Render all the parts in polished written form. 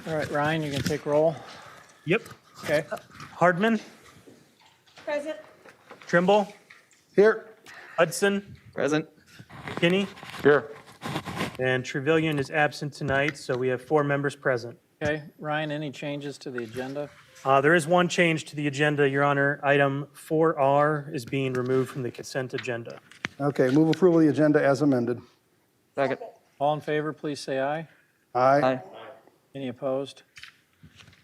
All right, Ryan, you can take roll. Yep. Okay. Hardman, Present. Trimble, Here. Hudson, Present. Kinney, Here. and Trevelyan is absent tonight, so we have 4 members present. Okay, Ryan, any changes to the agenda? There is one change to the agenda, Your Honor. Item 4R is being removed from the consent agenda. Okay, move approval of the agenda as amended. Second. All in favor, please say aye. Aye. Aye. Any opposed?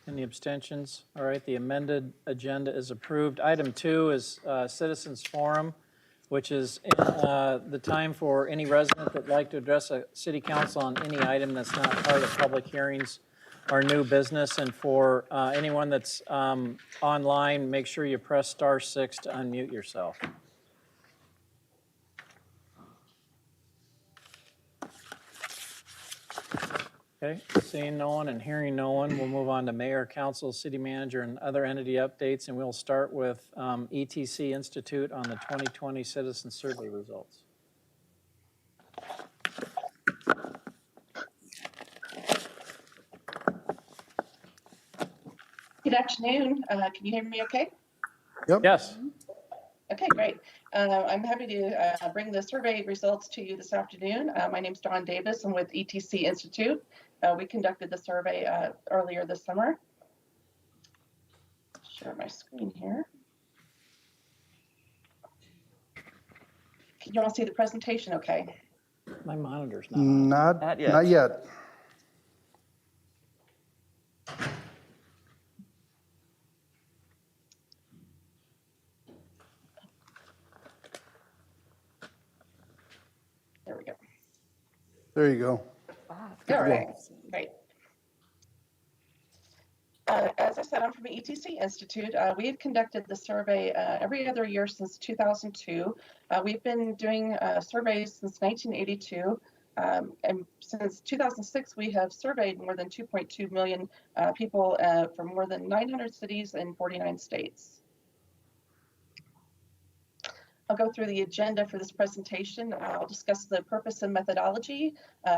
Any abstentions? All right, the amended agenda is approved. Item 2 is Citizens Forum, which is the time for any resident that'd like to address a city council on any item that's not part of public hearings or new business. And for anyone that's online, make sure you press *6 to unmute yourself. Okay, seeing no one and hearing no one, we'll move on to mayor, council, city manager, and other entity updates. And we'll start with ETC Institute on the 2020 citizen survey results. Good afternoon. Can you hear me okay? Yes. Okay, great. I'm happy to bring the survey results to you this afternoon. My name is Dawn Davis. I'm with ETC Institute. We conducted the survey earlier this summer. Share my screen here. Can you all see the presentation okay? My monitor's not on. Not yet. Not yet. There we go. There you go. All right, great. As I said, I'm from the ETC Institute. We have conducted the survey every other year since 2002. We've been doing surveys since 1982. And since 2006, we have surveyed more than 2.2 million people from more than 900 cities in 49 states. I'll go through the agenda for this presentation. I'll discuss the purpose and methodology,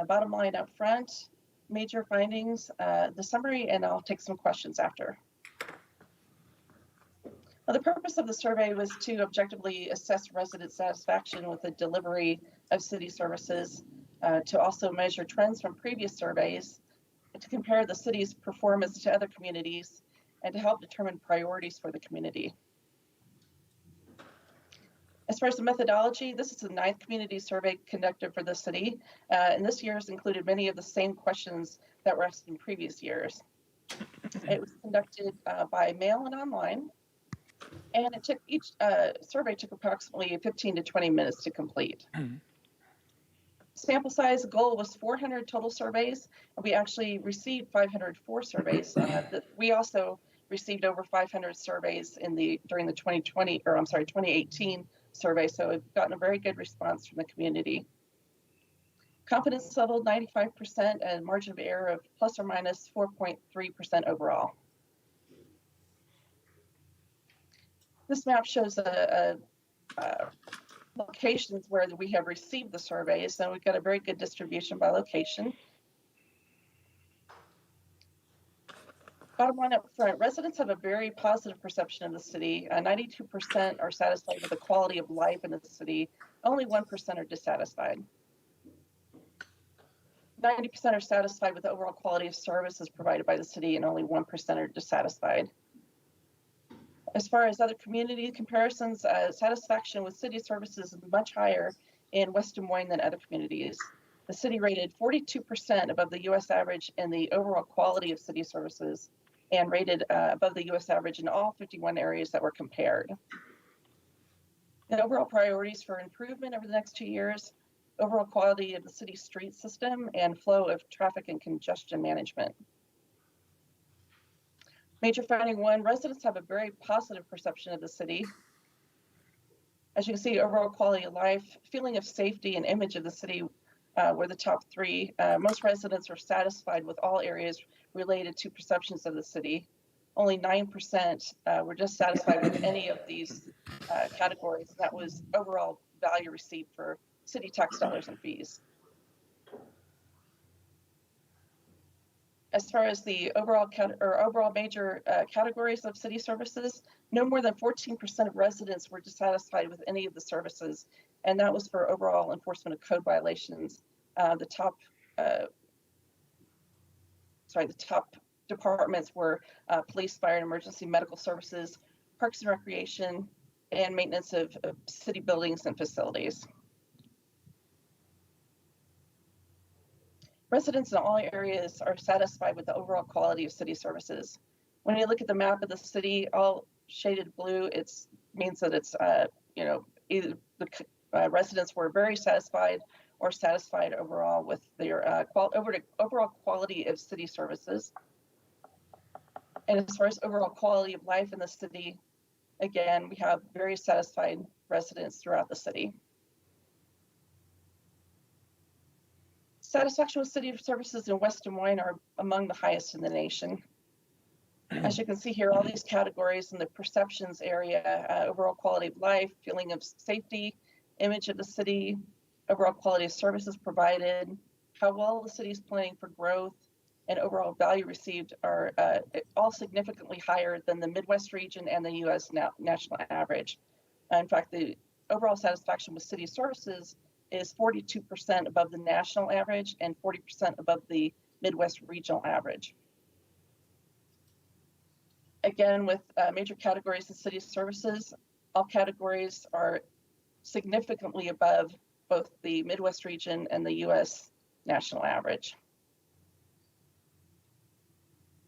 bottom line up front, major findings, the summary, and I'll take some questions after. Now, the purpose of the survey was to objectively assess resident satisfaction with the delivery of city services, to also measure trends from previous surveys, to compare the city's performance to other communities, and to help determine priorities for the community. As far as the methodology, this is the 9th community survey conducted for the city, and this year's included many of the same questions that were asked in previous years. It was conducted by mail and online, and it took each survey took approximately 15 to 20 minutes to complete. Sample size goal was 400 total surveys, and we actually received 504 surveys. We also received over 500 surveys during the 2018 survey, so we've gotten a very good response from the community. Confidence level 95% and margin of error of plus or minus 4.3% overall. This map shows locations where we have received the surveys, and we've got a very good distribution by location. Bottom line up front, residents have a very positive perception of the city. 92% are satisfied with the quality of life in the city. Only 1% are dissatisfied. 90% are satisfied with the overall quality of services provided by the city, and only 1% are dissatisfied. As far as other community comparisons, satisfaction with city services is much higher in West Des Moines than other communities. The city rated 42% above the U.S. average in the overall quality of city services, and rated above the U.S. average in all 51 areas that were compared. The overall priorities for improvement over the next 2 years: overall quality of the city street system and flow of traffic and congestion management. Major finding 1, residents have a very positive perception of the city. As you can see, overall quality of life, feeling of safety, and image of the city were the top 3. Most residents are satisfied with all areas related to perceptions of the city. Only 9% were dissatisfied with any of these categories. That was overall value received for city tax dollars and fees. As far as the overall major categories of city services, no more than 14% of residents were dissatisfied with any of the services, and that was for overall enforcement of code violations. The top departments were police, fire, and emergency medical services, parks and recreation, and maintenance of city buildings and facilities. Residents in all areas are satisfied with the overall quality of city services. When you look at the map of the city, all shaded blue, it means that it's, either the residents were very satisfied or satisfied overall with their overall quality of city services. And as far as overall quality of life in the city, again, we have very satisfied residents throughout the city. Satisfaction with city services in West Des Moines are among the highest in the nation. As you can see here, all these categories in the perceptions area, overall quality of life, feeling of safety, image of the city, overall quality of services provided, how well the city is planning for growth, and overall value received are all significantly higher than the Midwest region and the U.S. national average. In fact, the overall satisfaction with city services is 42% above the national average and 40% above the Midwest regional average. Again, with major categories of city services, all categories are significantly above both the Midwest region and the U.S. national average.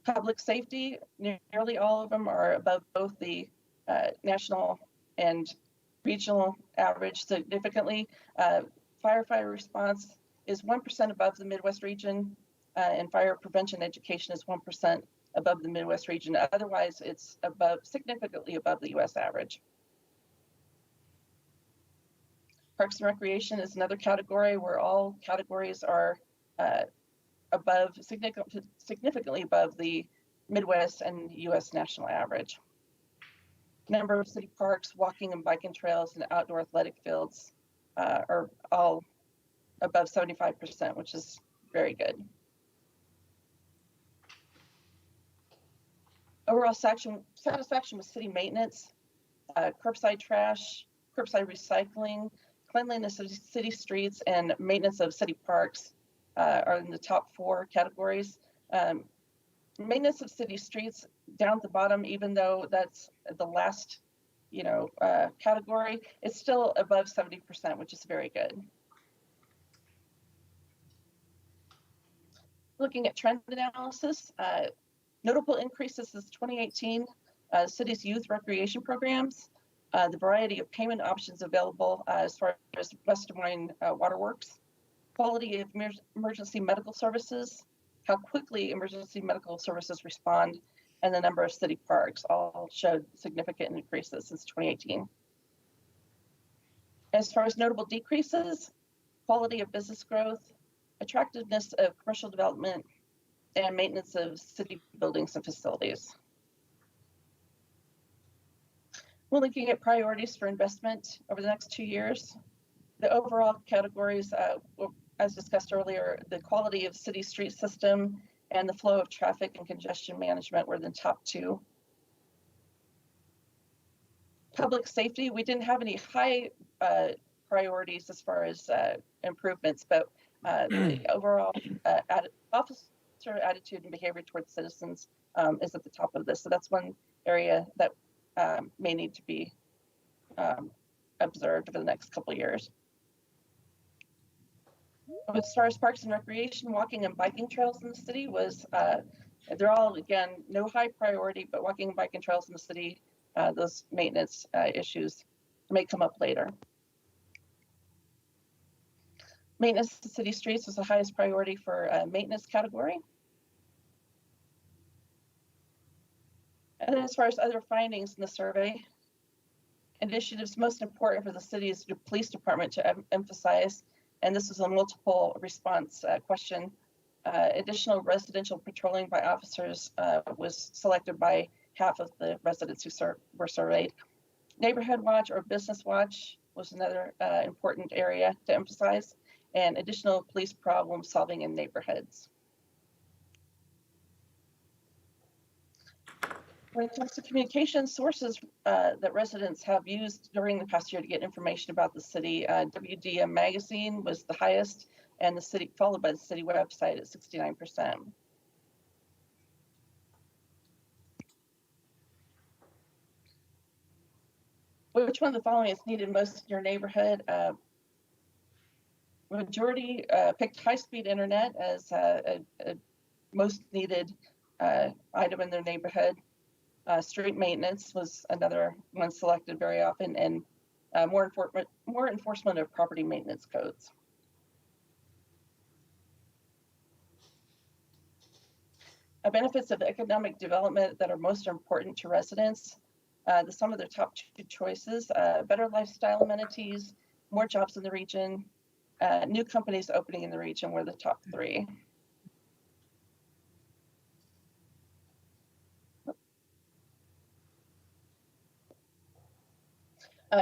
Public safety, nearly all of them are above both the national and regional average significantly. Firefighter response is 1% above the Midwest region, and fire prevention education is 1% above the Midwest region. Otherwise, it's significantly above the U.S. average. Parks and recreation is another category where all categories are significantly above the Midwest and U.S. national average. Number of city parks, walking and biking trails, and outdoor athletic fields are all above 75%, which is very good. Overall satisfaction with city maintenance, curbside trash, curbside recycling, cleanliness of city streets, and maintenance of city parks are in the top 4 categories. Maintenance of city streets down at the bottom, even though that's the last, category, it's still above 70%, which is very good. Looking at trend analysis, notable increases since 2018, city's youth recreation programs, the variety of payment options available as far as West Des Moines Waterworks, quality of emergency medical services, how quickly emergency medical services respond, and the number of city parks all showed significant increases since 2018. As far as notable decreases, quality of business growth, attractiveness of commercial development, and maintenance of city buildings and facilities. We're looking at priorities for investment over the next 2 years. The overall categories, as discussed earlier, the quality of city street system and the flow of traffic and congestion management were the top 2. Public safety, we didn't have any high priorities as far as improvements, but the overall officer attitude and behavior towards citizens is at the top of this. So that's one area that may need to be observed over the next couple of years. As far as parks and recreation, walking and biking trails in the city was, they're all, again, no high priority, but walking and biking trails in the city, those maintenance issues may come up later. Maintenance of city streets was the highest priority for maintenance category. And then as far as other findings in the survey, initiatives most important for the city is the police department to emphasize, and this is a multiple response question. Additional residential patrolling by officers was selected by half of the residents who were surveyed. Neighborhood watch or business watch was another important area to emphasize, and additional police problem solving in neighborhoods. When it comes to communication sources that residents have used during the past year to get information about the city, WDM magazine was the highest, and the city followed by the city website at 69%. Which one of the following is needed most in your neighborhood? Majority picked high-speed internet as a most needed item in their neighborhood. Street maintenance was another one selected very often, and more enforcement of property maintenance codes. Benefits of economic development that are most important to residents. Some of their top two choices: better lifestyle amenities, more jobs in the region, new companies opening in the region were the top three.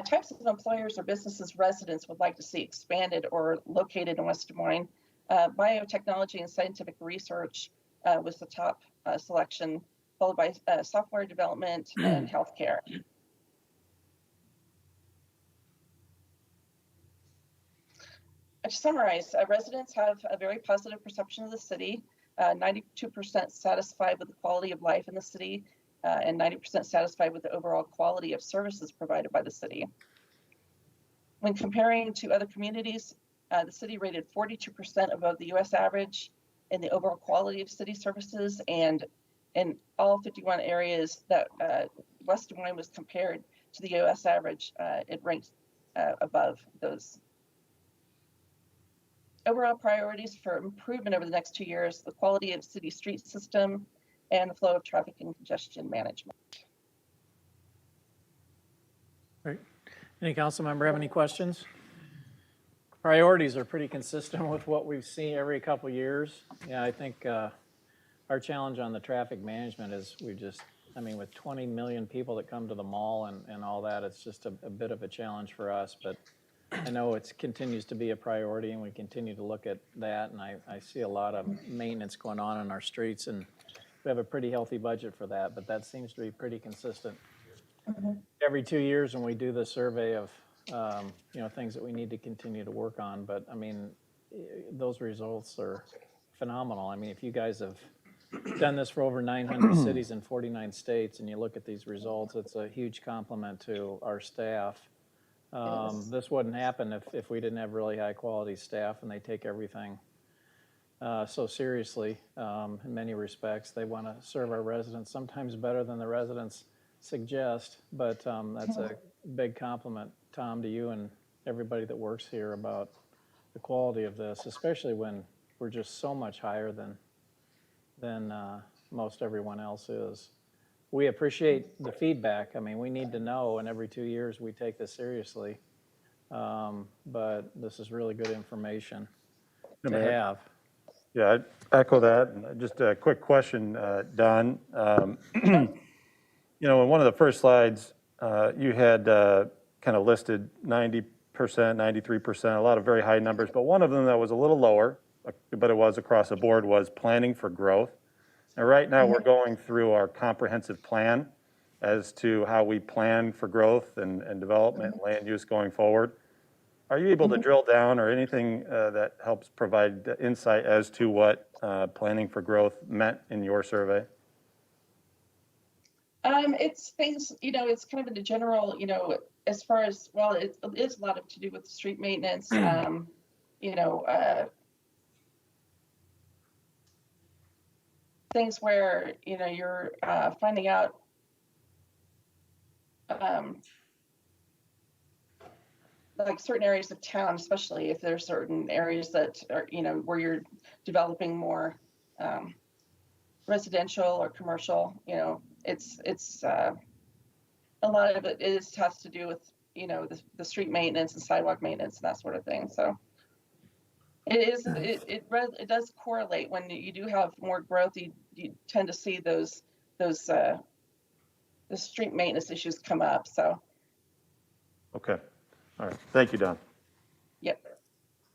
Types of employers or businesses residents would like to see expanded or located in West Des Moines. Biotechnology and scientific research was the top selection, followed by software development and healthcare. To summarize, residents have a very positive perception of the city, 92% satisfied with the quality of life in the city, and 90% satisfied with the overall quality of services provided by the city. When comparing to other communities, the city rated 42% above the U.S. average in the overall quality of city services, and in all 51 areas that West Des Moines was compared to the U.S. average, it ranked above those. Overall priorities for improvement over the next 2 years: the quality of city street system and the flow of traffic and congestion management. Great. Any council member have any questions? Priorities are pretty consistent with what we've seen every couple years. Yeah, I think our challenge on the traffic management is with 20 million people that come to the mall and all that, it's just a bit of a challenge for us, but I know it continues to be a priority, and we continue to look at that, and I see a lot of maintenance going on in our streets, and we have a pretty healthy budget for that, but that seems to be pretty consistent. Mm-hmm. Every 2 years when we do the survey of things that we need to continue to work on, but I mean, those results are phenomenal. I mean, if you guys have done this for over 900 cities in 49 states, and you look at these results, it's a huge compliment to our staff. This wouldn't happen if we didn't have really high quality staff, and they take everything so seriously in many respects. They want to serve our residents sometimes better than the residents suggest, but that's a big compliment, Tom, to you and everybody that works here about the quality of this, especially when we're just so much higher than most everyone else is. We appreciate the feedback. I mean, we need to know, and every 2 years we take this seriously. But this is really good information to have. Yeah, I'd echo that. And just a quick question, Don. In one of the first slides, you had kind of listed 90%, 93%, a lot of very high numbers, but one of them that was a little lower, but it was across the board, was planning for growth. And right now we're going through our comprehensive plan as to how we plan for growth and development and land use going forward. Are you able to drill down or anything that helps provide insight as to what planning for growth meant in your survey? It's things, it's kind of in the general, as far as, well, it is a lot to do with street maintenance, things where, you're finding out like certain areas of town, especially if there's certain areas that are, where you're developing more residential or commercial, it's a lot of it has to do with, the street maintenance and sidewalk maintenance and that sort of thing. So it does correlate. When you do have more growth, you tend to see those the street maintenance issues come up. So. Okay. All right. Thank you, Don. Yep.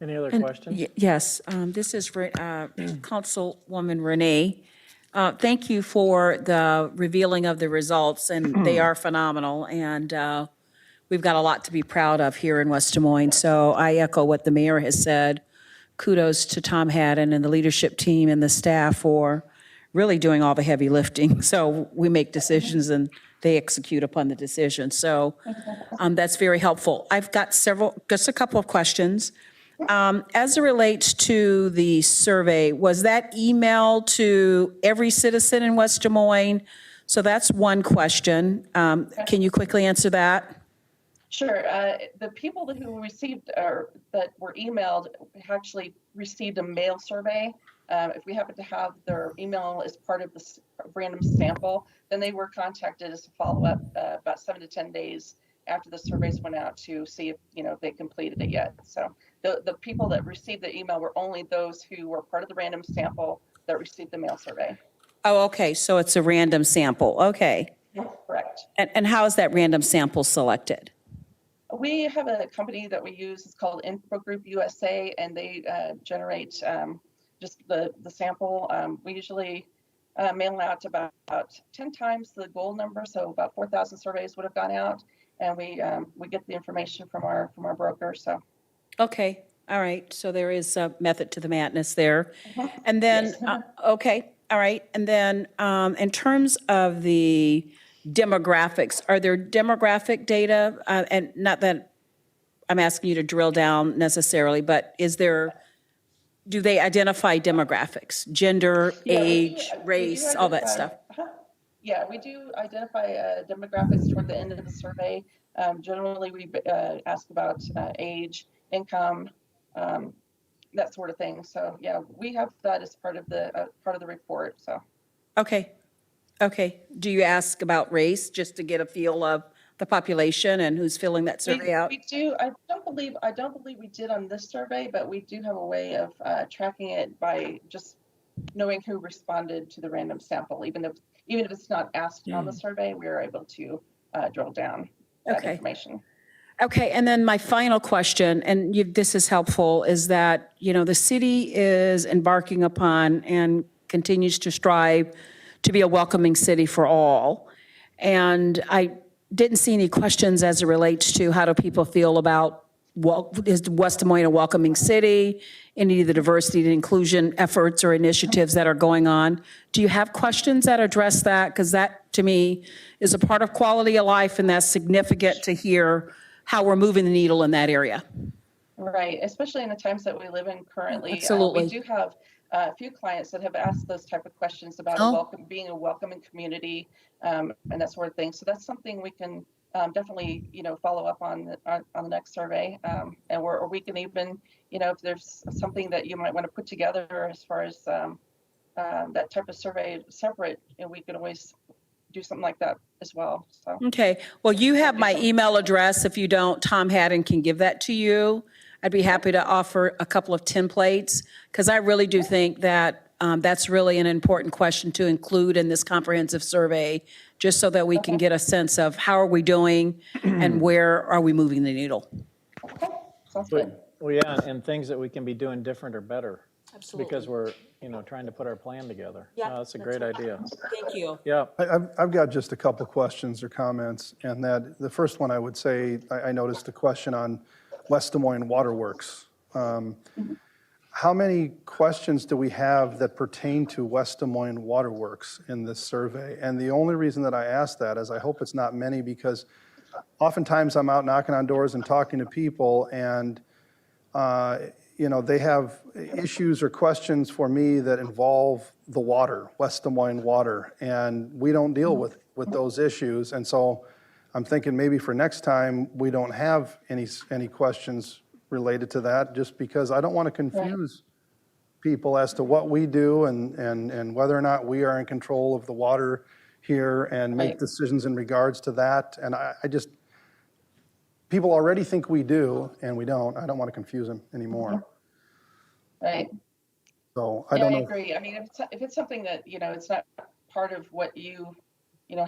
Any other questions? Yes, this is Councilwoman Renee. Thank you for the revealing of the results, and they are phenomenal. And we've got a lot to be proud of here in West Des Moines. So I echo what the mayor has said. Kudos to Tom Haddon and the leadership team and the staff for really doing all the heavy lifting. So we make decisions and they execute upon the decisions. So that's very helpful. I've got just a couple of questions. As it relates to the survey, was that emailed to every citizen in West Des Moines? So that's one question. Can you quickly answer that? Sure. The people who received or that were emailed actually received a mail survey. If we happen to have their email as part of this random sample, then they were contacted as a follow-up about 7 to 10 days after the surveys went out to see if they completed it yet. So the people that received the email were only those who were part of the random sample that received the mail survey. Oh, okay. So it's a random sample. Okay. Correct. And how is that random sample selected? We have a company that we use. It's called Info Group USA, and they generate just the sample. We usually mail out about 10 times the goal number, so about 4,000 surveys would have gone out, and we get the information from our broker. So. Okay. All right. So there is a method to the madness there. And then, okay. All right. And then in terms of the demographics, are there demographic data? And not that I'm asking you to drill down necessarily, but do they identify demographics, gender, age, race, all that stuff? Yeah, we do identify demographics toward the end of the survey. Generally, we ask about age, income, that sort of thing. So yeah, we have that as part of the report. So. Okay. Okay. Do you ask about race just to get a feel of the population and who's filling that survey out? We do. I don't believe we did on this survey, but we do have a way of tracking it by just knowing who responded to the random sample. Even if it's not asked on the survey, we are able to drill down that information. Okay, and then my final question, and this is helpful, is that, the city is embarking upon and continues to strive to be a welcoming city for all. And I didn't see any questions as it relates to how do people feel about, is West Des Moines a welcoming city, any of the diversity and inclusion efforts or initiatives that are going on. Do you have questions that address that? Because that, to me, is a part of quality of life, and that's significant to hear how we're moving the needle in that area. Right, especially in the times that we live in currently. Absolutely. We do have a few clients that have asked those type of questions about being a welcoming community and that sort of thing. So that's something we can definitely, follow up on the next survey, or we can even, if there's something that you might want to put together as far as that type of survey separate, and we can always do something like that as well. So. Okay. Well, you have my email address. If you don't, Tom Haddon can give that to you. I'd be happy to offer a couple of templates, because I really do think that that's really an important question to include in this comprehensive survey, just so that we can get a sense of how are we doing and where are we moving the needle. Okay, sounds good. Well, yeah, and things that we can be doing different or better. Absolutely. Because we're, trying to put our plan together. Yeah, That's a great idea. Thank you. Yeah. I've got just a couple questions or comments, and that the first one I would say, I noticed a question on West Des Moines Waterworks. How many questions do we have that pertain to West Des Moines Waterworks in this survey? And the only reason that I ask that is I hope it's not many, because oftentimes I'm out knocking on doors and talking to people, and they have issues or questions for me that involve the water, West Des Moines water, and we don't deal with those issues. And so I'm thinking maybe for next time, we don't have any questions related to that, just because I don't want to confuse people as to what we do and whether or not we are in control of the water here and make decisions in regards to that. And I just, people already think we do, and we don't. I don't want to confuse them anymore. Right. So I don't know. I agree. I mean, if it's something that, it's not part of what you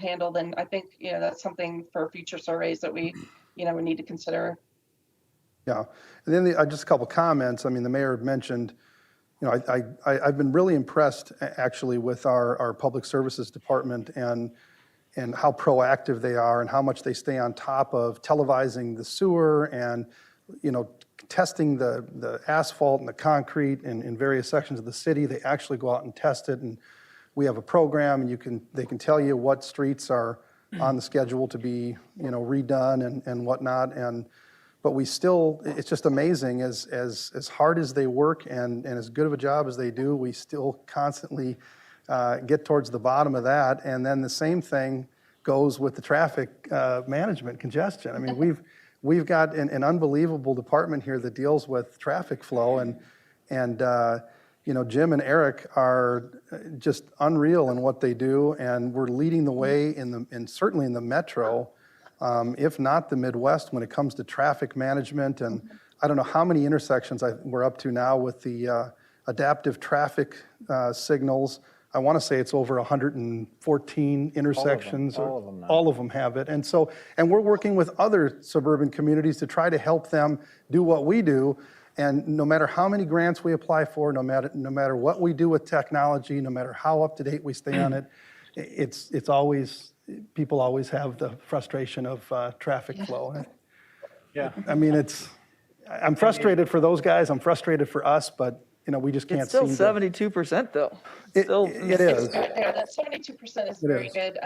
handle, then I think, that's something for future surveys that we need to consider. Yeah. And then just a couple comments. I mean, the mayor mentioned I've been really impressed actually with our public services department and how proactive they are and how much they stay on top of televising the sewer and, testing the asphalt and the concrete in various sections of the city. They actually go out and test it, and we have a program, and they can tell you what streets are on the schedule to be, redone and whatnot. But we still, it's just amazing, as hard as they work and as good of a job as they do, we still constantly get towards the bottom of that. And then the same thing goes with the traffic management congestion. I mean, we've got an unbelievable department here that deals with traffic flow, and Jim and Eric are just unreal in what they do, and we're leading the way in certainly in the metro, if not the Midwest, when it comes to traffic management. And I don't know how many intersections we're up to now with the adaptive traffic signals. I want to say it's over 114 intersections. all of them now. All of them have it. And we're working with other suburban communities to try to help them do what we do. And no matter how many grants we apply for, no matter what we do with technology, no matter how up to date we stay on it, it's always, people always have the frustration of traffic flow. Yeah. I mean, I'm frustrated for those guys. I'm frustrated for us, but we just can't It's still seem to. 72% though. It is. Yeah, that 72% is It very is. good.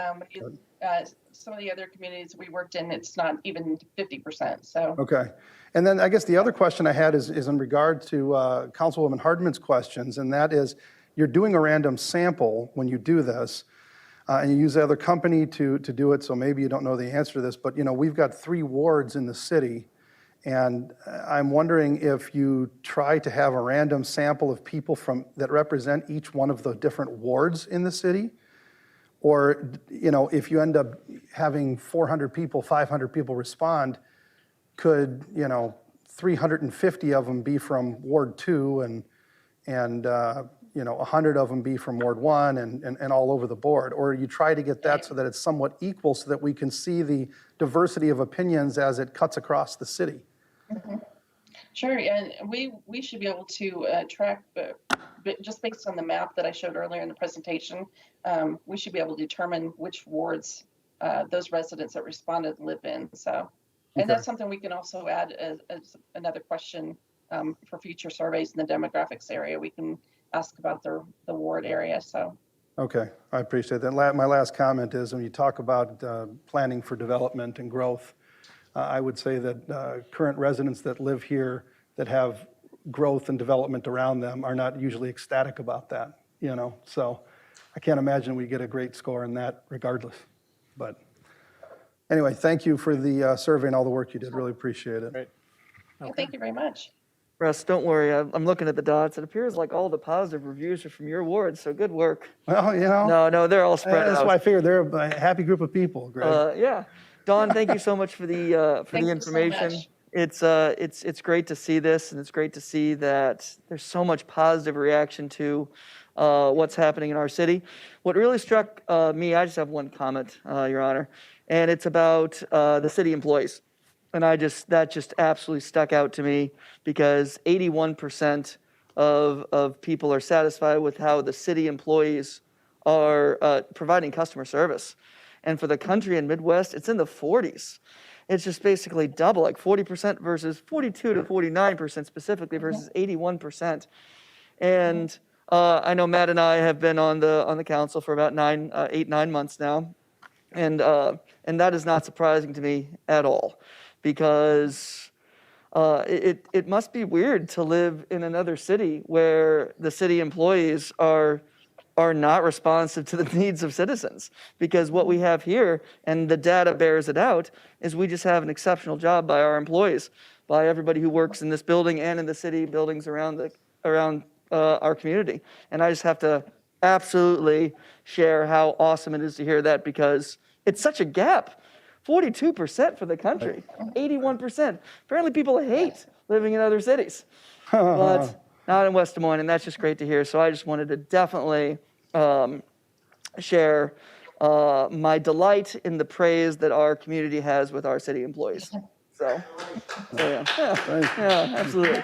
Some of the other communities we worked in, it's not even 50%, so. Okay. And then I guess the other question I had is in regard to Councilwoman Hardman's questions, and that is, you're doing a random sample when you do this, and you use the other company to do it, so maybe you don't know the answer to this, but we've got 3 wards in the city, and I'm wondering if you try to have a random sample of people that represent each one of the different wards in the city, or if you end up having 400 people, 500 people respond, could 350 of them be from Ward 2 and 100 of them be from Ward 1 and all over the board? Or you try to get that so that it's somewhat equal so that we can see the diversity of opinions as it cuts across the city? Mm-hmm. Sure, and we should be able to track, just based on the map that I showed earlier in the presentation, we should be able to determine which wards those residents that responded live in. So, and Okay. that's something we can also add as another question for future surveys in the demographics area. We can ask about the ward area. So. Okay, I appreciate that. My last comment is, when you talk about planning for development and growth, I would say that current residents that live here that have growth and development around them are not usually ecstatic about that, So I can't imagine we get a great score in that regardless. But anyway, thank you for the survey and all the work you did. Really appreciate it. Great. Okay. Thank you very much. Russ, don't worry. I'm looking at the dots. It appears like all the positive reviews are from your ward, so good work. Well, No, they're all spread that's out. why I figured they're a happy group of people, Greg. Yeah. Dawn, thank you so much for the Thank you so information. much. It's great to see this, and it's great to see that there's so much positive reaction to what's happening in our city. What really struck me, I just have one comment, Your Honor, and it's about the city employees. And that just absolutely stuck out to me, because 81% of people are satisfied with how the city employees are providing customer service. And for the country and Midwest, it's in the 40s. It's just basically double, like 40% versus 42 to 49% specifically versus 81%. And I know Matt and I have been on the council for about 8-9 months now, and that is not surprising to me at all, because it must be weird to live in another city where the city employees are not responsive to the needs of citizens. Because what we have here, and the data bears it out, is we just have an exceptional job by our employees, by everybody who works in this building and in the city buildings around our community. And I just have to absolutely share how awesome it is to hear that, because it's such a gap. 42% for the country, 81%. Apparently people hate living in other cities, but not in West Des Moines, and that's just great to hear. So I just wanted to definitely share my delight in the praise that our community has with our city employees. So yeah, absolutely.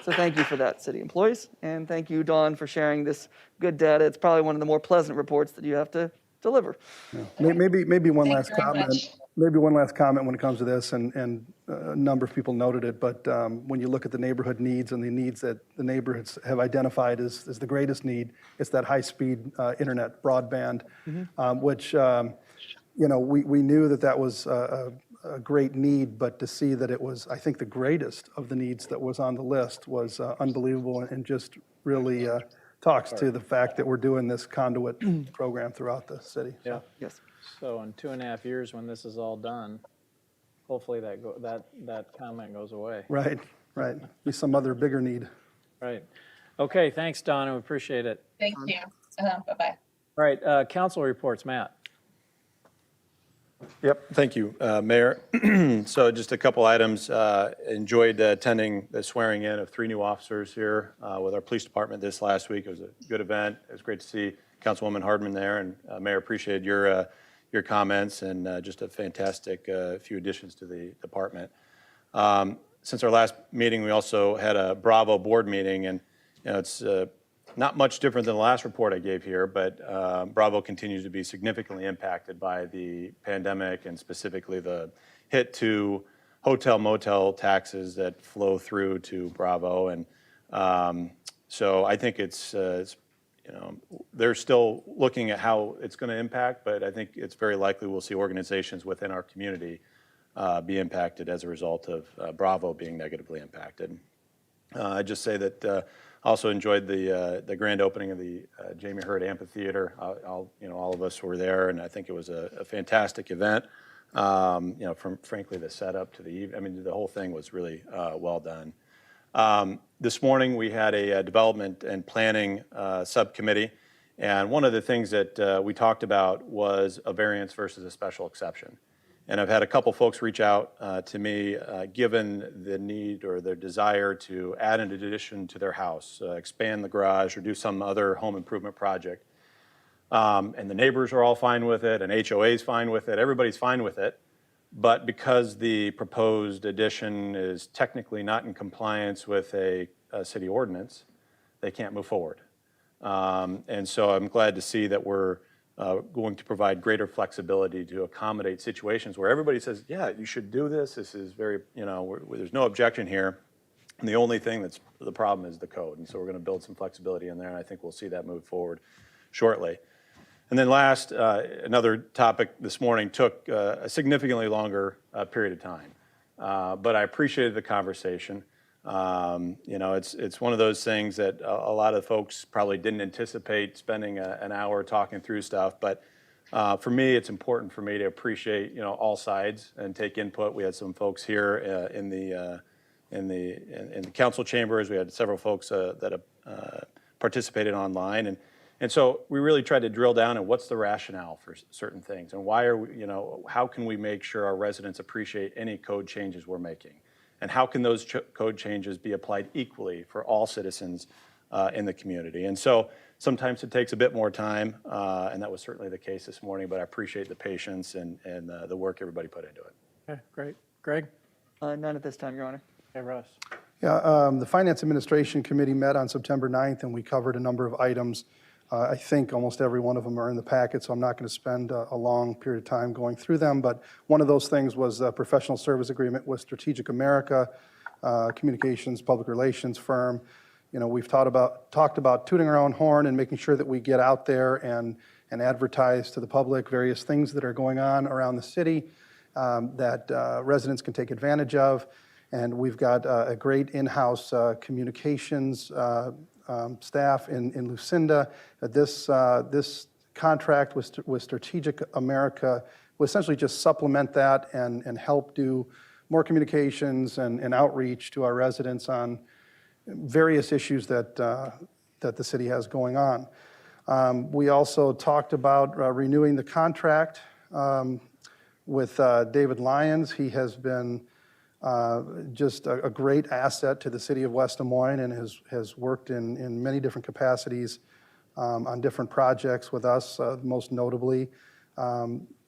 So thank you for that, city employees. And thank you, Dawn, for sharing this good data. It's probably one of the more pleasant reports that you have to deliver. Maybe one Thank last you very comment. much. Maybe one last comment when it comes to this, and a number of people noted it, but when you look at the neighborhood needs and the needs that the neighborhoods have identified as the greatest need, it's that high-speed internet broadband, which, we knew that was a great need, but to see that it was, I think, the greatest of the needs that was on the list was unbelievable, and just really talks to the fact that we're doing this conduit program throughout the city. Yeah. Yes. So in 2.5 years, when this is all done, hopefully that comment goes away. Right. Be some other bigger need. Right. Okay, thanks, Donna, we appreciate it. Thank you. Bye-bye. All right, council reports, Matt. Yep, thank you, Mayor. So just a couple items. Enjoyed attending the swearing in of 3 new officers here with our police department this last week. It was a good event. It was great to see Councilwoman Hardman there, and Mayor, appreciated your comments, and just a fantastic few additions to the department. Since our last meeting, we also had a Bravo board meeting, and it's not much different than the last report I gave here, but Bravo continues to be significantly impacted by the pandemic, and specifically the hit to hotel motel taxes that flow through to Bravo. And so I think it's they're still looking at how it's going to impact, but I think it's very likely we'll see organizations within our community be impacted as a result of Bravo being negatively impacted. I just say that also enjoyed the grand opening of the Jamie Hurd Amphitheater. All of us were there, and I think it was a fantastic event. From frankly the setup to the whole thing was really well done. This morning we had a development and planning subcommittee, and one of the things that we talked about was a variance versus a special exception. And I've had a couple folks reach out to me, given the need or their desire to add an addition to their house, expand the garage, or do some other home improvement project. And the neighbors are all fine with it, and HOA is fine with it, everybody's fine with it. But because the proposed addition is technically not in compliance with a city ordinance, they can't move forward. And so I'm glad to see that we're going to provide greater flexibility to accommodate situations where everybody says, yeah, you should do this. This is very, there's no objection here. And the only thing that's the problem is the code. And so we're going to build some flexibility in there, and I think we'll see that move forward shortly. And then last, another topic this morning took a significantly longer period of time. But I appreciated the conversation. It's one of those things that a lot of folks probably didn't anticipate spending an hour talking through stuff. But for me, it's important for me to appreciate all sides and take input. We had some folks here in the council chambers. We had several folks that participated online, and so we really tried to drill down on what's the rationale for certain things, and why are we, how can we make sure our residents appreciate any code changes we're making, and how can those code changes be applied equally for all citizens in the community. And so sometimes it takes a bit more time, and that was certainly the case this morning, but I appreciate the patience and the work everybody put into it. Okay, great. Greg? None at this time, Your Honor. Hey, Russ? Yeah, the Finance Administration Committee met on September 9th, and we covered a number of items. I think almost every one of them are in the packet, so I'm not going to spend a long period of time going through them. But one of those things was a professional service agreement with Strategic America, communications, public relations firm. We've talked about tooting our own horn and making sure that we get out there and advertise to the public various things that are going on around the city that residents can take advantage of. And we've got a great in-house communications staff in Lucinda. This contract with Strategic America will essentially just supplement that and help do more communications and outreach to our residents on various issues that the city has going on. We also talked about renewing the contract with David Lyons. He has been just a great asset to the city of West Des Moines, and has worked in many different capacities on different projects with us. Most notably,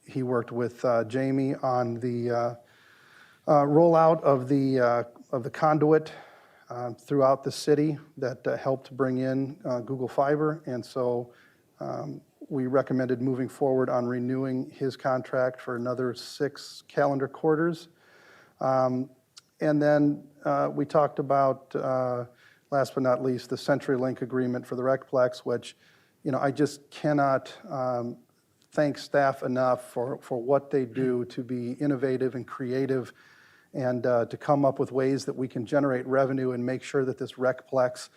he worked with Jamie on the rollout of the conduit throughout the city that helped bring in Google Fiber. And so we recommended moving forward on renewing his contract for another 6 calendar quarters. And then we talked about, last but not least, the CenturyLink agreement for the Recplex, which, I just cannot thank staff enough for what they do to be innovative and creative and to come up with ways that we can generate revenue and make sure that this Recplex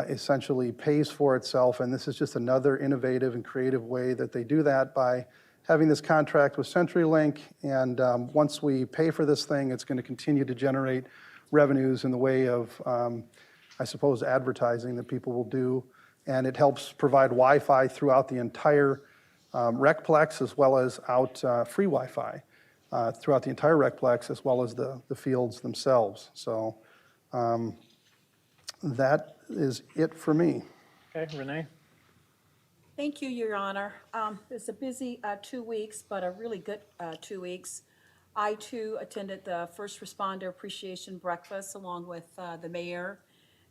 essentially pays for itself. And this is just another innovative and creative way that they do that by having this contract with CenturyLink. And once we pay for this thing, it's going to continue to generate revenues in the way of, I suppose, advertising that people will do. And it helps provide Wi-Fi throughout the entire Recplex, as well as out free Wi-Fi throughout the entire Recplex, as well as the fields themselves. So that is it for me. Okay, Renee? Thank you, Your Honor. It's a busy 2 weeks, but a really good 2 weeks. I, too, attended the First Responder Appreciation Breakfast along with the mayor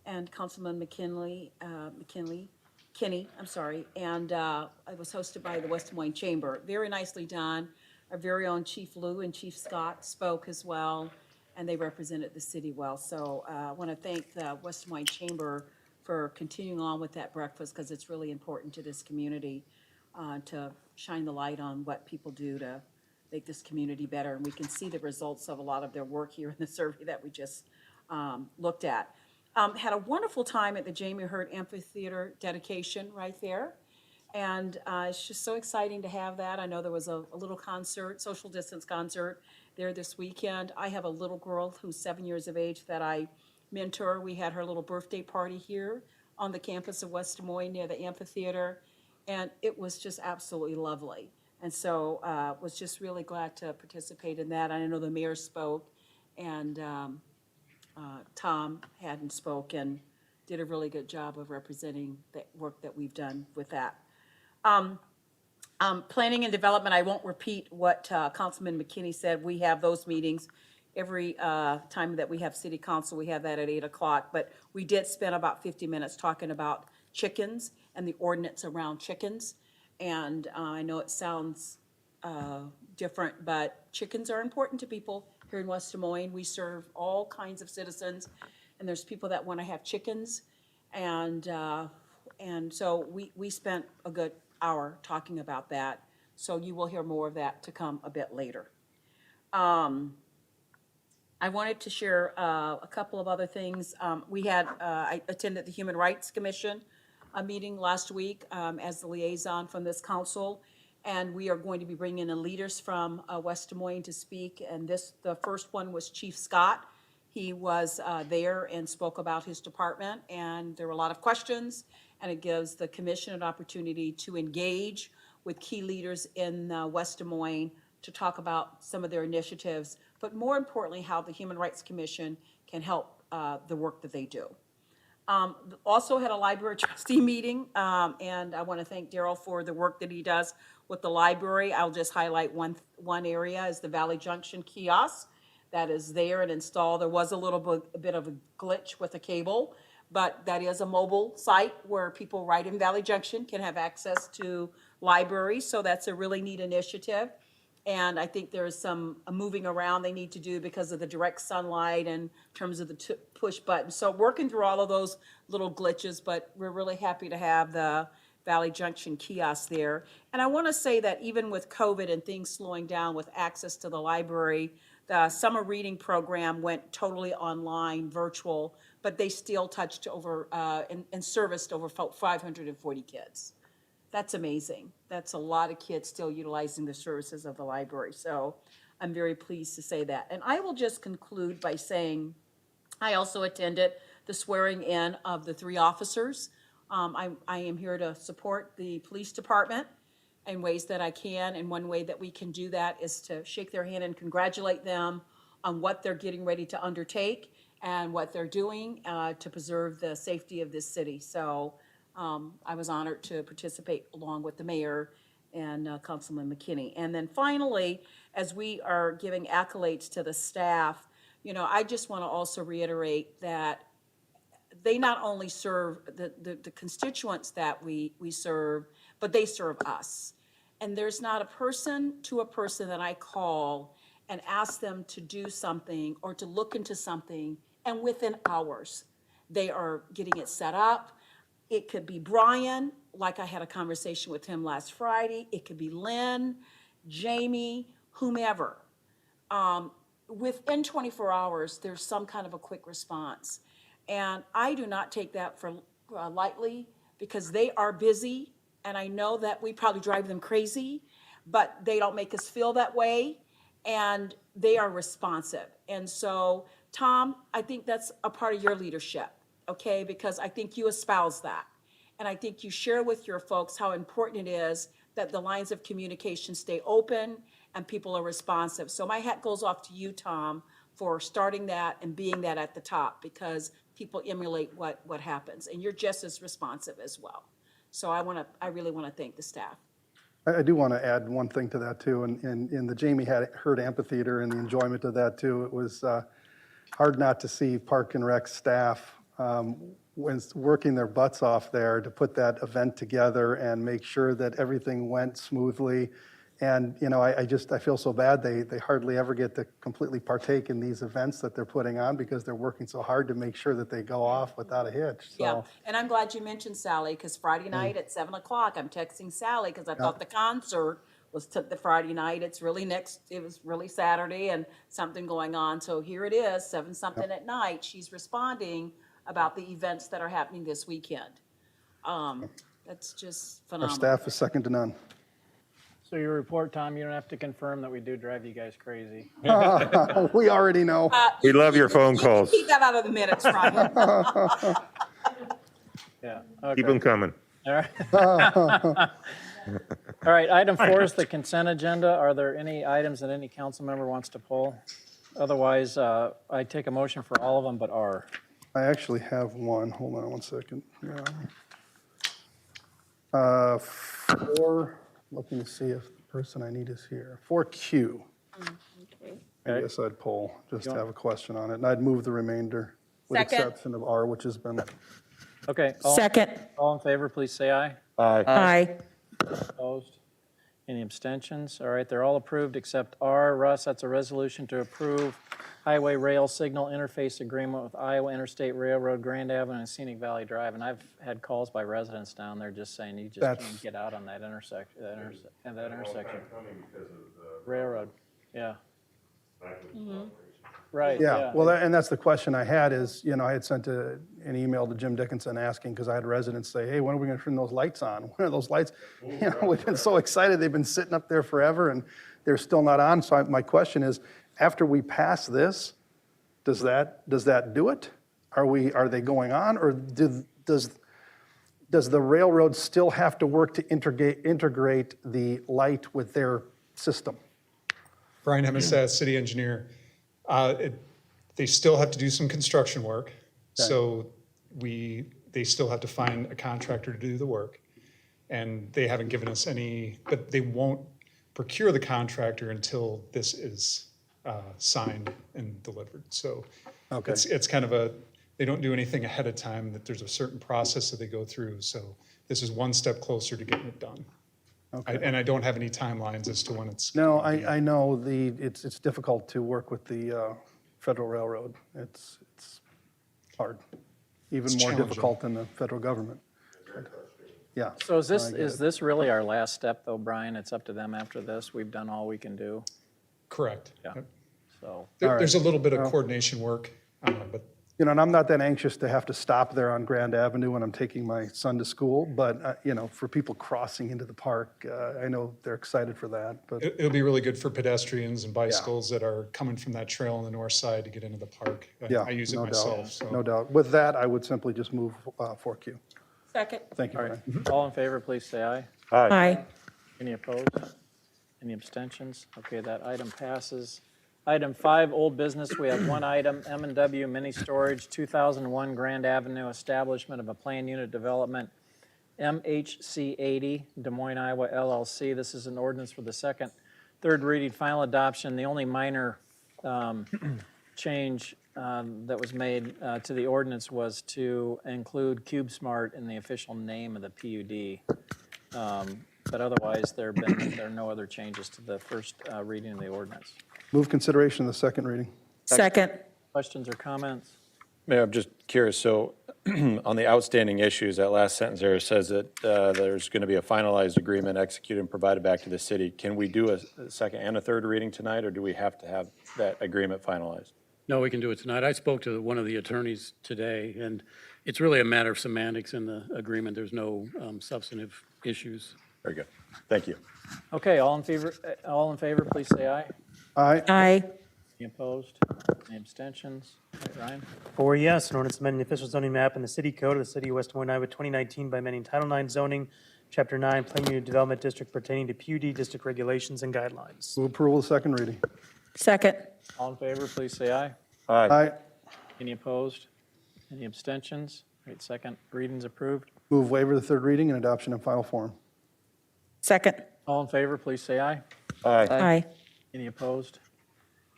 and Councilman Kinney, and it was hosted by the West Des Moines Chamber. Very nicely done. Our very own Chief Lou and Chief Scott spoke as well, and they represented the city well. So I want to thank the West Des Moines Chamber for continuing on with that breakfast, because it's really important to this community to shine the light on what people do to make this community better. And we can see the results of a lot of their work here in the survey that we just looked at. Had a wonderful time at the Jamie Hurt Amphitheater dedication right there. And it's just so exciting to have that. I know there was a little concert, social distance concert there this weekend. I have a little girl who's 7 years of age that I mentor. We had her little birthday party here on the campus of West Des Moines near the amphitheater. And it was just absolutely lovely. And so was just really glad to participate in that. I know the mayor spoke, and Tom hadn't spoke and did a really good job of representing the work that we've done with that. Planning and development, I won't repeat what Councilman McKinney said. We have those meetings every time that we have city council. We have that at 8 o'clock. But we did spend about 50 minutes talking about chickens and the ordinance around chickens. And I know it sounds different, but chickens are important to people here in West Des Moines. We serve all kinds of citizens, and there's people that want to have chickens. And so we spent a good hour talking about that. So you will hear more of that to come a bit later. I wanted to share a couple of other things. I attended the Human Rights Commission meeting last week as the liaison from this council. And we are going to be bringing in leaders from West Des Moines to speak. And the first one was Chief Scott. He was there and spoke about his department, and there were a lot of questions, and it gives the commission an opportunity to engage with key leaders in West Des Moines to talk about some of their initiatives, but more importantly, how the Human Rights Commission can help the work that they do. Also had a library trustee meeting, and I want to thank Daryl for the work that he does with the library. I'll just highlight one area is the Valley Junction kiosk that is there and installed. There was a bit of a glitch with the cable, but that is a mobile site where people right in Valley Junction can have access to libraries. So that's a really neat initiative. And I think there's some moving around they need to do because of the direct sunlight and in terms of the push button. So working through all of those little glitches, but we're really happy to have the Valley Junction kiosk there. And I want to say that even with COVID and things slowing down with access to the library, the summer reading program went totally online, virtual, but they still touched over and serviced over 540 kids. That's amazing. That's a lot of kids still utilizing the services of the library. So I'm very pleased to say that. And I will just conclude by saying I also attended the swearing in of the 3 officers. I am here to support the police department in ways that I can. And one way that we can do that is to shake their hand and congratulate them on what they're getting ready to undertake and what they're doing to preserve the safety of this city. So I was honored to participate along with the mayor and Councilman McKinney. And then finally, as we are giving accolades to the staff, I just want to also reiterate that they not only serve the constituents that we serve, but they serve us. And there's not a person that I call and ask them to do something or to look into something, and within hours, they are getting it set up. It could be Brian, like I had a conversation with him last Friday. It could be Lynn, Jamie, whomever. Within 24 hours, there's some kind of a quick response. And I do not take that for lightly, because they are busy, and I know that we probably drive them crazy, but they don't make us feel that way, and they are responsive. And so, Tom, I think that's a part of your leadership, okay? Because I think you espouse that. And I think you share with your folks how important it is that the lines of communication stay open and people are responsive. So my hat goes off to you, Tom, for starting that and being that at the top, because people emulate what happens, and you're just as responsive as well. So I really want to thank the staff. I do want to add one thing to that too, and in the Jamie Hurd Amphitheater and the enjoyment of that too, it was hard not to see Park and Rec staff when working their butts off there to put that event together and make sure that everything went smoothly. And, you know, I feel so bad they hardly ever get to completely partake in these events that they're putting on, because they're working so hard to make sure that they go off without a hitch. So, Yeah, and I'm glad you mentioned Sally, because Friday night at 7 o'clock, I'm texting Sally, because I thought the concert was the Friday night. It was really Saturday and something going on. So here it is, 7 something at night. She's responding about the events that are happening this weekend. That's just our phenomenal. staff is second to none. So your report, Tom, you don't have to confirm that we do drive you guys crazy. We already know. We love your phone calls. Keep that out of the minutes, Ryan. Yeah. Keep Okay. them coming. All right. All right, item 4 is the consent agenda. Are there any items that any council member wants to pull? Otherwise, I take a motion for all of them but R. I actually have one. Hold on one second. Yeah. 4, looking to see if the person I need is here. 4Q. I guess I'd pull, just to have a question on it, and I'd move the remainder with Second. exception of R, which has been, Okay, Second. all in favor, please say aye. Aye. Aye. Opposed? Any abstentions? All right, they're all approved except R. Russ, that's a resolution to approve highway rail signal interface agreement with Iowa Interstate Railroad, Grand Avenue, and Scenic Valley Drive. And I've had calls by residents down there just saying you just can't get out on that intersection. Railroad, yeah. Right, yeah. Well, and that's the question I had is, you know, I had sent an email to Jim Dickinson asking, because I had residents say, hey, when are we going to turn those lights on? When are those lights? You know, we've been so excited. They've been sitting up there forever, and they're still not on. So my question is, after we pass this, does that do it? Are they going on, or does the railroad still have to work to integrate the light with their system? Brian Hemestad, city engineer. They still have to do some construction work, so they still have to find a contractor to do the work, and they haven't given us any, but they won't procure the contractor until this is signed and delivered. So Okay. it's kind of they don't do anything ahead of time, that there's a certain process that they go through. So this is one step closer to getting it done. Okay. And I don't have any timelines as to when it's. No, I know it's difficult to work with the Federal Railroad. It's hard, even It's more challenging. difficult than the federal government. Yeah. So is I get this really our last step though, Brian? It's up to them after this. We've done all we can do, Correct. Yeah. Yep. so. There's a little bit of coordination work, but You know, and I'm not that anxious to have to stop there on Grand Avenue when I'm taking my son to school, but, you know, for people crossing into the park, I know they're excited for that, but it'll be really good for pedestrians and bicycles that are coming from that trail on the north side to get into the park. yeah. I use it no myself, doubt, so. no doubt. With that, I would simply just move 4Q. Second. Thank you, All right, Brian. all in favor, please say aye. Aye. Aye. Any opposed? Any abstentions? Okay, that item passes. Item 5, old business, we have one item, M&W Mini Storage, 2001 Grand Avenue, establishment of a planned unit development, MHC 80, Des Moines, Iowa LLC. This is an ordinance for the second, third reading, final adoption. The only minor change that was made to the ordinance was to include CubeSmart in the official name of the PUD. But otherwise, there are no other changes to the first reading of the ordinance. Move consideration of the second reading. Second. Questions or comments? Mayor, I'm just curious, so on the outstanding issues, that last sentence there says that there's going to be a finalized agreement executed and provided back to the city. Can we do a second and a third reading tonight, or do we have to have that agreement finalized? No, we can do it tonight. I spoke to one of the attorneys today, and it's really a matter of semantics in the agreement. There's no substantive issues. Very good. Thank you. Okay, all in favor, please say aye. Aye. Aye. Any opposed? Any abstentions? All right, Ryan? 4 yes, an ordinance amending the official zoning map in the city code of the city of West Des Moines, Iowa, 2019 by amending Title IX zoning, Chapter 9, Plan Unit Development District pertaining to PUD district regulations and guidelines. Move approval of the second reading. Second. All in favor, please say aye. Aye. Any opposed? Any abstentions? All right, second reading's approved. Move waiver of the third reading and adoption in final form. Second. All in favor, please say aye. Aye. Aye. Any opposed?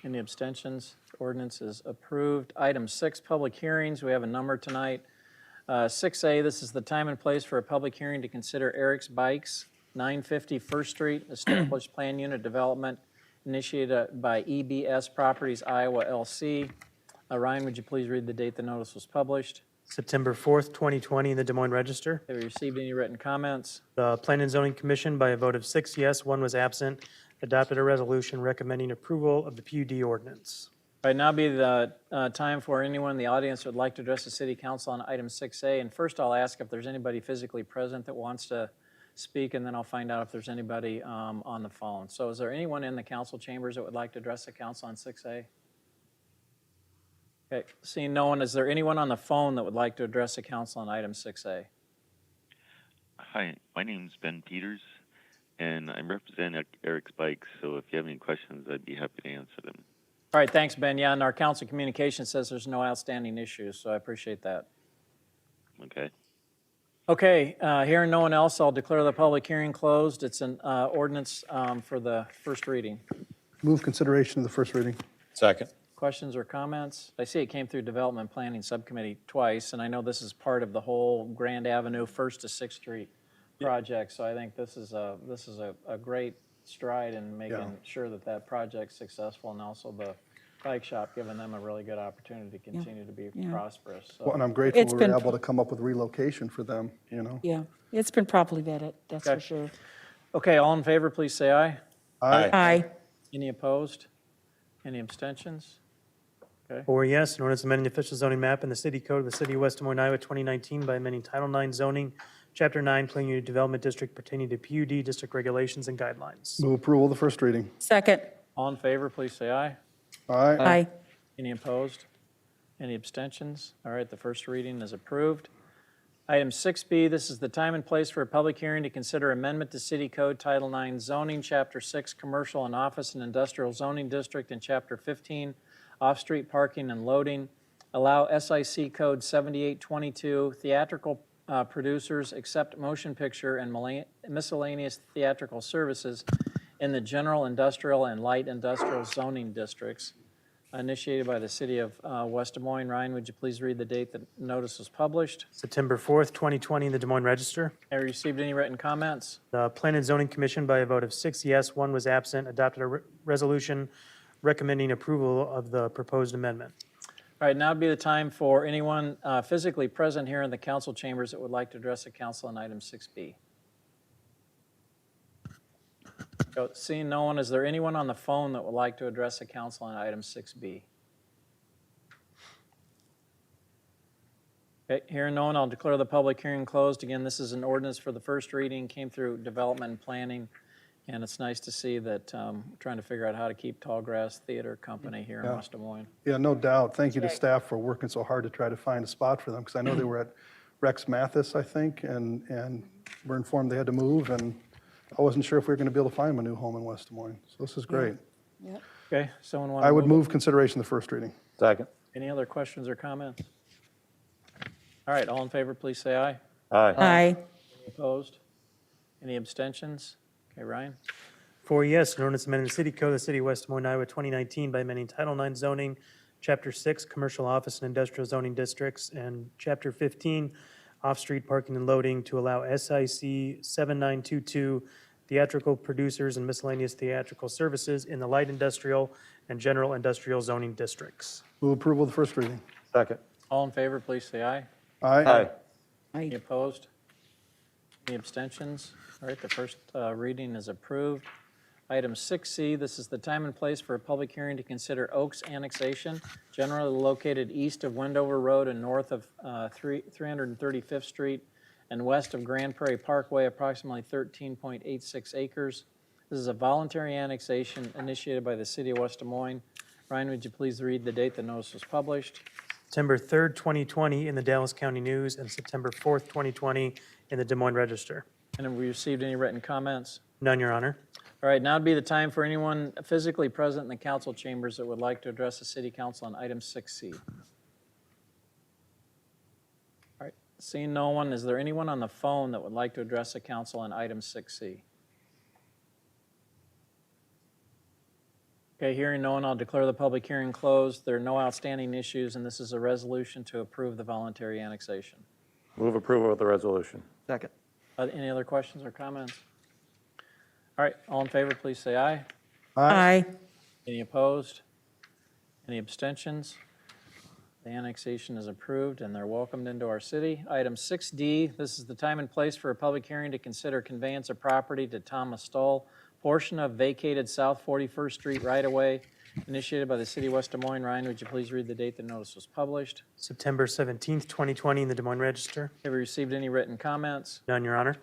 Any abstentions? Ordinance is approved. Item 6, public hearings. We have a number tonight. 6A, this is the time and place for a public hearing to consider Eric's Bikes, 950 First Street, established plan unit development initiated by EBS Properties Iowa LC. Ryan, would you please read the date the notice was published? September 4th, 2020 in the Des Moines Register. Have you received any written comments? The Plan and Zoning Commission, by a vote of 6 yes, 1 was absent, adopted a resolution recommending approval of the PUD ordinance. All right, now be the time for anyone in the audience who would like to address the city council on item 6A. And first, I'll ask if there's anybody physically present that wants to speak, and then I'll find out if there's anybody on the phone. So is there anyone in the council chambers that would like to address the council on 6A? Okay, seeing no one, is there anyone on the phone that would like to address the council on item 6A? Hi, my name's Ben Peters, and I'm representing Eric's Bikes, so if you have any questions, I'd be happy to answer them. All right, thanks, Ben. Yeah, and our council communication says there's no outstanding issues, so I appreciate that. Okay. Okay, hearing no one else, I'll declare the public hearing closed. It's an ordinance for the first reading. Move consideration of the first reading. Second. Questions or comments? I see it came through Development Planning Subcommittee twice, and I know this is part of the whole Grand Avenue 1st to 6th Street project, so I think this is a great stride in making sure that that project's successful, and also the bike shop giving them a really good opportunity to continue to be prosperous. So. Well, and I'm grateful It's we been- were able to come up with relocation for them, you know? Yeah, it's been properly vetted, that's for Okay. sure. Okay, all in favor, please say aye. Aye. Aye. Any opposed? Any abstentions? 4 yes, an ordinance amending the official zoning map in the city code of the city of West Des Moines, Iowa, 2019 by amending Title IX zoning, Chapter 9, Plan Unit Development District pertaining to PUD district regulations and guidelines. Move approval of the first reading. Second. All in favor, please say aye. Aye. Aye. Any opposed? Any abstentions? All right, the first reading is approved. Item 6B, this is the time and place for a public hearing to consider amendment to City Code Title IX zoning, Chapter 6, Commercial and Office and Industrial Zoning District, and Chapter 15, Off-Street Parking and Loading. Allow SIC Code 7822, theatrical producers accept motion picture and miscellaneous theatrical services in the general industrial and light industrial zoning districts, initiated by the city of West Des Moines. Ryan, would you please read the date the notice was published? September 4th, 2020 in the Des Moines Register. Have you received any written comments? The Plan and Zoning Commission, by a vote of 6 yes, 1 was absent, adopted a resolution recommending approval of the proposed amendment. All right, now would be the time for anyone physically present here in the council chambers that would like to address the council on item 6B. So, seeing no one, is there anyone on the phone that would like to address the council on item 6B? Okay, hearing no one, I'll declare the public hearing closed. Again, this is an ordinance for the first reading, came through development and planning, and it's nice to see that we're trying to figure out how to keep Tallgrass Theater Company here in West Des Moines. Yeah, no doubt. Thank you to staff for working so hard to try to find a spot for them, because I know they were at Rex Mathis, I think, and were informed they had to move, and I wasn't sure if we were going to be able to find them a new home in West Des Moines. So this is great. Okay, someone want to I would move consideration of the first reading. Second. Any other questions or comments? All right, all in favor, please say aye. Aye. Aye. Opposed? Any abstentions? Okay, Ryan? 4 yes, an ordinance amending the city code of the city of West Des Moines, Iowa, 2019 by amending Title IX zoning, Chapter 6, Commercial Office and Industrial Zoning Districts, and Chapter 15, Off-Street Parking and Loading to allow SIC 7922 theatrical producers and miscellaneous theatrical services in the light industrial and general industrial zoning districts. Move approval of the first reading. Second. All in favor, please say aye. Aye. Any opposed? Any abstentions? All right, the first reading is approved. Item 6C, this is the time and place for a public hearing to consider Oaks Annexation, generally located east of Wendover Road and north of 335th Street and west of Grand Prairie Parkway, approximately 13.86 acres. This is a voluntary annexation initiated by the city of West Des Moines. Ryan, would you please read the date the notice was published? September 3rd, 2020 in the Dallas County News, and September 4th, 2020 in the Des Moines Register. And have we received any written comments? None, Your Honor. All right, now would be the time for anyone physically present in the council chambers that would like to address the city council on item 6C. All right, seeing no one, is there anyone on the phone that would like to address the council on item 6C? Okay, hearing no one, I'll declare the public hearing closed. There are no outstanding issues, and this is a resolution to approve the voluntary annexation. Move approval of the resolution. Second. Any other questions or comments? All right, all in favor, please say aye. Aye. Any opposed? Any abstentions? The annexation is approved and they're welcomed into our city. Item 6D, this is the time and place for a public hearing to consider conveyance of property to Thomas Stoll, portion of vacated South 41st Street right-of-way, initiated by the city of West Des Moines. Ryan, would you please read the date the notice was published? September 17th, 2020 in the Des Moines Register. Have you received any written comments? None, Your Honor.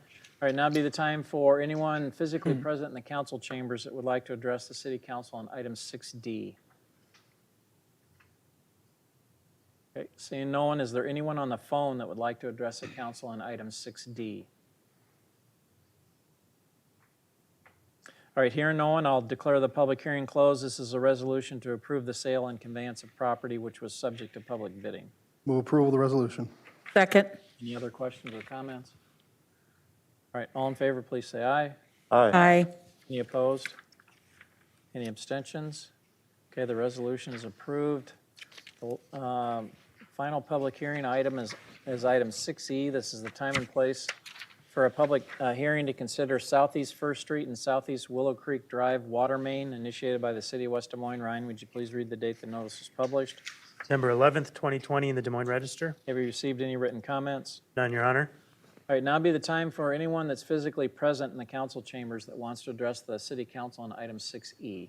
All right, now be the time for anyone physically present in the council chambers that would like to address the city council on item 6D. Okay, seeing no one, is there anyone on the phone that would like to address the council on item 6D? All right, hearing no one, I'll declare the public hearing closed. This is a resolution to approve the sale and conveyance of property which was subject to public bidding. Move approval of the resolution. Second. Any other questions or comments? All right, all in favor, please say aye. Aye. Aye. Any opposed? Any abstentions? Okay, the resolution is approved. The final public hearing item is item 6E. This is the time and place for a public hearing to consider Southeast First Street and Southeast Willow Creek Drive water main, initiated by the city of West Des Moines. Ryan, would you please read the date the notice was published? September 11th, 2020 in the Des Moines Register. Have you received any written comments? None, Your Honor. All right, now be the time for anyone that's physically present in the council chambers that wants to address the city council on item 6E.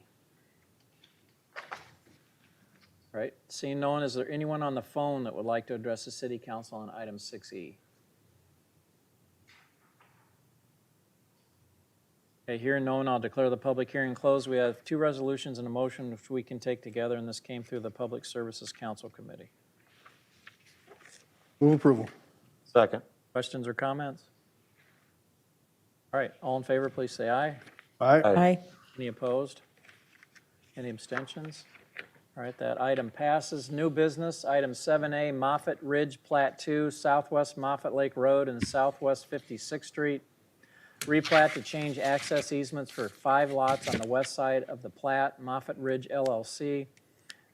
All right, seeing no one, is there anyone on the phone that would like to address the city council on item 6E? Okay, hearing no one, I'll declare the public hearing closed. We have two resolutions and a motion which we can take together, and this came through the Public Services Council Committee. Move approval. Second. Questions or comments? All right, all in favor, please say aye. Aye. Aye. Any opposed? Any abstentions? All right, that item passes. New business, item 7A, Moffett Ridge Plat 2, Southwest Moffett Lake Road and Southwest 56th Street. Replat to change access easements for 5 lots on the west side of the plat, Moffett Ridge LLC.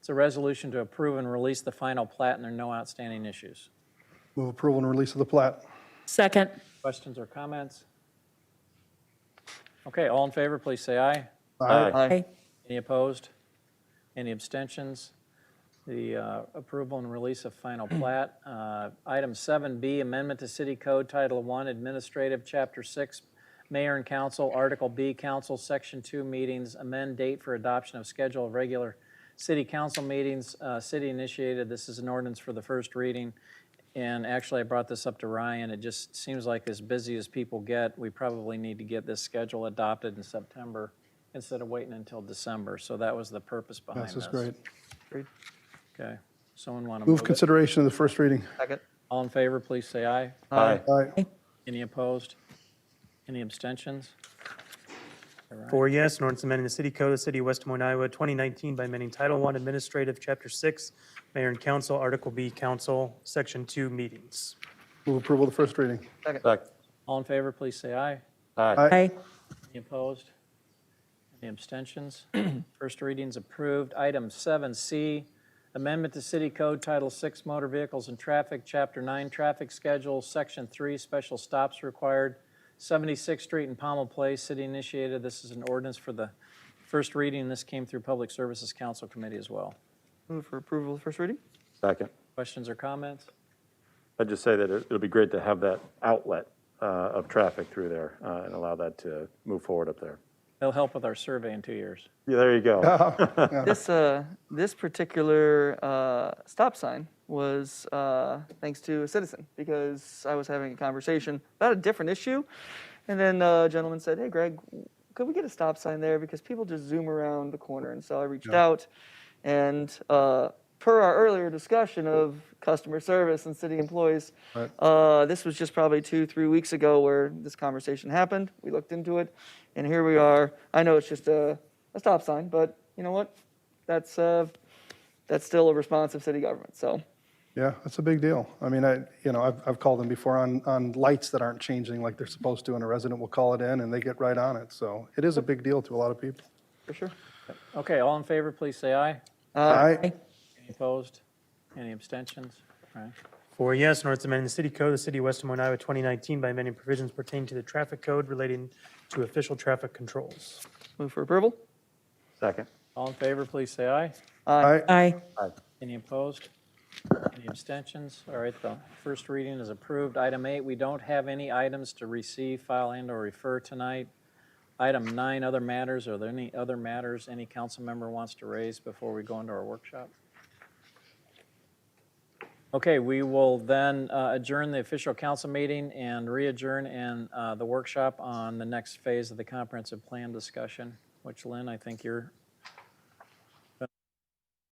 It's a resolution to approve and release the final plat, and there are no outstanding issues. Move approval and release of the plat. Second. Questions or comments? Okay, all in favor, please say aye. Aye. Aye. Any opposed? Any abstentions? The approval and release of final plat. Item 7B, Amendment to City Code, Title 1, Administrative, Chapter 6, Mayor and Council, Article B, Council, Section 2 meetings, amend date for adoption of schedule of regular city council meetings. City initiated, this is an ordinance for the first reading. And actually, I brought this up to Ryan. It just seems like as busy as people get, we probably need to get this schedule adopted in September instead of waiting until December. So that was the purpose behind This this. is great. Okay. Someone want to Move move it? consideration of the first reading. Second. All in favor, please say aye. Aye. Aye. Any opposed? Any abstentions? All right. 4 yes, an ordinance amending the city code of the city of West Des Moines, Iowa, 2019 by amending Title 1 Administrative, Chapter 6, Mayor and Council, Article B, Council, Section 2 meetings. Move approval of the first reading. Second. All in favor, please say aye. Aye. Aye. Any opposed? Any abstentions? First reading's approved. Item 7C, Amendment to City Code Title 6 Motor Vehicles and Traffic, Chapter 9 Traffic Schedule, Section 3 Special Stops Required, 76th Street and Pommel Place, city initiated. This is an ordinance for the first reading. This came through Public Services Council Committee as well. Move for approval of first reading? Second. Questions or comments? I'd just say that it'll be great to have that outlet of traffic through there and allow that to move forward up there. It'll help with our survey in 2 years. Yeah, there you go. This particular stop sign was thanks to a citizen, because I was having a conversation about a different issue, and then a gentleman said, "Hey, Greg, could we get a stop sign there, because people just zoom around the corner?" And so I reached out, and per our earlier discussion of customer service and city employees, this was just probably 2-3 weeks ago where this conversation happened. We looked into it, and here we are. I know it's just a stop sign, but you know what? That's still a responsive city government. So, Yeah, that's a big deal. I mean, I've called them before on lights that aren't changing like they're supposed to, and a resident will call it in and they get right on it. So it is a big deal to a lot of people. for sure. Okay, all in favor, please say aye. Aye. Any opposed? Any abstentions? All right. 4 yes, an ordinance amending the city code of the city of West Des Moines, Iowa, 2019 by amending provisions pertaining to the traffic code relating to official traffic controls. Move for approval? Second. All in favor, please say aye. Aye. Aye. Any opposed? Any abstentions? All right, the first reading is approved. Item 8, we don't have any items to receive, file, and/or refer tonight. Item 9, other matters. Are there any other matters any council member wants to raise before we go into our workshop? Okay, we will then adjourn the official council meeting and re-adjourn the workshop on the next phase of the comprehensive plan discussion, which, Lynn, I think you're